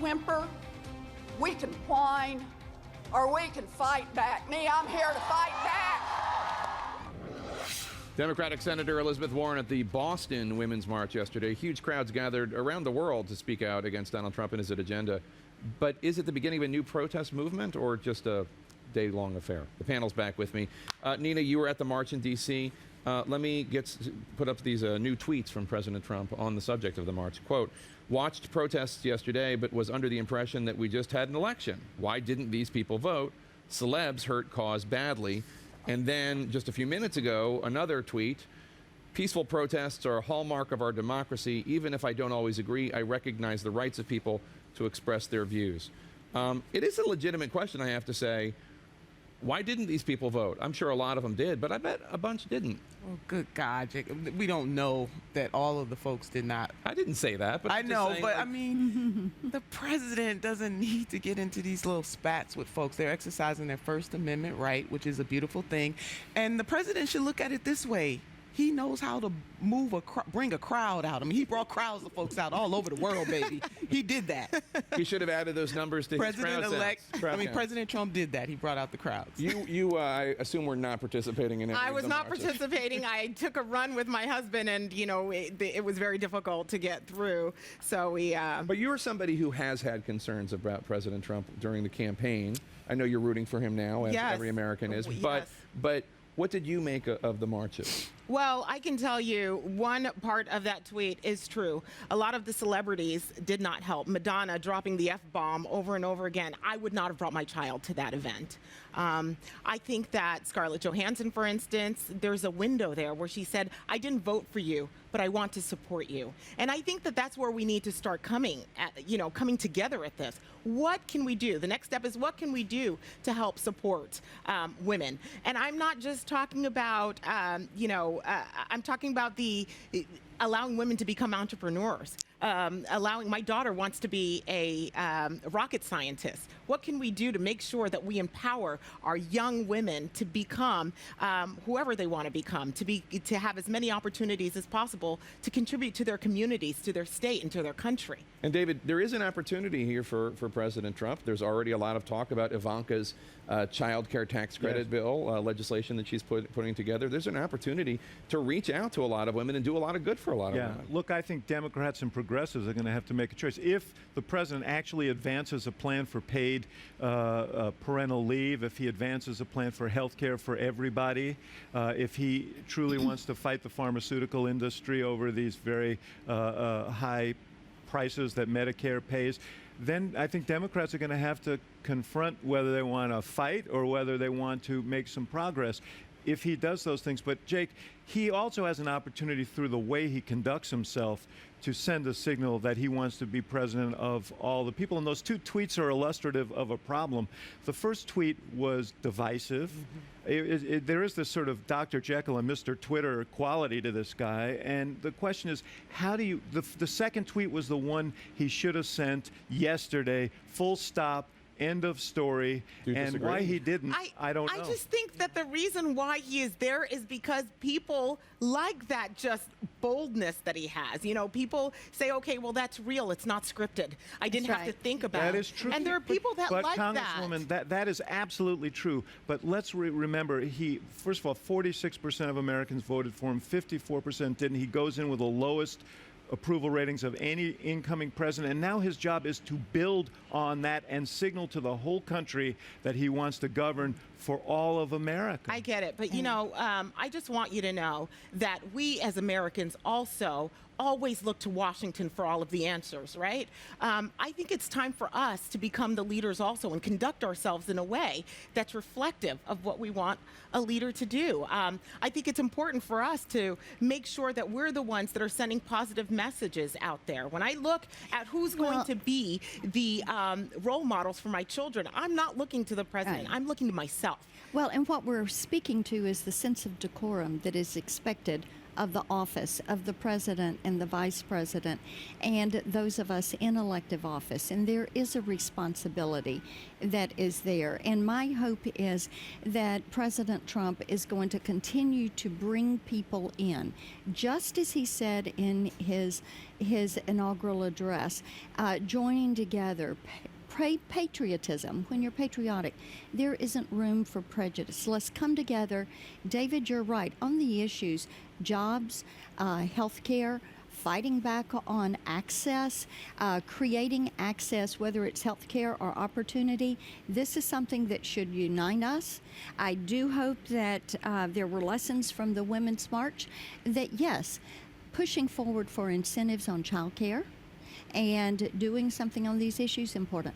whimper, we can whine, or we can fight back. Me, I'm here to fight back. Democratic Senator Elizabeth Warren at the Boston Women's March yesterday. Huge crowds gathered around the world to speak out against Donald Trump and his agenda. But is it the beginning of a new protest movement or just a day-long affair? The panel's back with me. Nina, you were at the march in D.C. Let me put up these new tweets from President Trump on the subject of the march. Quote, watched protests yesterday, but was under the impression that we just had an election. Why didn't these people vote? Celebs hurt cause badly. And then just a few minutes ago, another tweet. Peaceful protests are a hallmark of our democracy. Even if I don't always agree, I recognize the rights of people to express their views. It is a legitimate question, I have to say. Why didn't these people vote? I'm sure a lot of them did, but I bet a bunch didn't. Oh, good God, Jake. We don't know that all of the folks did not. I didn't say that, but I know, saying, but I mean, the president doesn't need to get into these little spats with folks. They're exercising their First Amendment right, which is a beautiful thing. And the president should look at it this way. He knows how to bring a crowd out. I mean, he brought crowds of folks out all over the world, baby. He did that. He should have added those numbers to his crowd sounds. President Trump did that. He brought out the crowds. I assume, were not participating in it. I was not participating. I took a run with my husband, and it was very difficult to get through. So we. But you're somebody who has had concerns about President Trump during the campaign. I know you're rooting for him now, as every American is. Yes. But what did you make of the marches? Well, I can tell you one part of that tweet is true. A lot of the celebrities did not help. Madonna dropping the F-bomb over and over again. I would not have brought my child to that event. I think that Scarlett Johansson, for instance, there's a window there where she said, I didn't vote for you, but I want to support you. And I think that that's where we need to start coming together at this. What can we do? The next step is what can we do to help support women? And I'm not just talking about, I'm talking about allowing women to become entrepreneurs. My daughter wants to be a rocket scientist. What can we do to make sure that we empower our young women to become whoever they want to become, to have as many opportunities as possible to contribute to their communities, to their state, and to their country? And David, there is an opportunity here for President Trump. There's already a lot of talk about Ivanka's child care tax credit bill, legislation that she's putting together. There's an opportunity to reach out to a lot of women and do a lot of good for a lot of women. Look, I think Democrats and progressives are going to have to make a choice. If the president actually advances a plan for paid parental leave, if he advances a plan for health care for everybody, if he truly wants to fight the pharmaceutical industry over these very high prices that Medicare pays, then I think Democrats are going to have to confront whether they want to fight or whether they want to make some progress if he does those things. But Jake, he also has an opportunity through the way he conducts himself to send a signal that he wants to be president of all the people. And those two tweets are illustrative of a problem. The first tweet was divisive. There is this sort of Dr. Jekyll and Mr. Twitter quality to this guy. And the question is, how do you, the second tweet was the one he should have sent yesterday, full stop, end of story. And why he didn't, I don't know. I just think that the reason why he is there is because people like that just boldness that he has. People say, okay, well, that's real. It's not scripted. I didn't have to think about it. That is true. And there are people that like that. But Congresswoman, that is absolutely true. But let's remember, first of all, 46% of Americans voted for him, 54% didn't. He goes in with the lowest approval ratings of any incoming president. And now his job is to build on that and signal to the whole country that he wants to govern for all of America. I get it. But, I just want you to know that we as Americans also always look to Washington for all of the answers, right? I think it's time for us to become the leaders also and conduct ourselves in a way that's reflective of what we want a leader to do. I think it's important for us to make sure that we're the ones that are sending positive messages out there. When I look at who's going to be the role models for my children, I'm not looking to the president. I'm looking to myself. Well, and what we're speaking to is the sense of decorum that is expected of the office of the president and the vice president and those of us in elective office. And there is a responsibility that is there. And my hope is that President Trump is going to continue to bring people in, just as he said in his inaugural address, joining together. Patriotism. When you're patriotic, there isn't room for prejudice. Let's come together. David, you're right on the issues: jobs, health care, fighting back on access, creating access, whether it's health care or opportunity. This is something that should unite us. I do hope that there were lessons from the Women's March that, yes, pushing forward for incentives on child care and doing something on these issues important.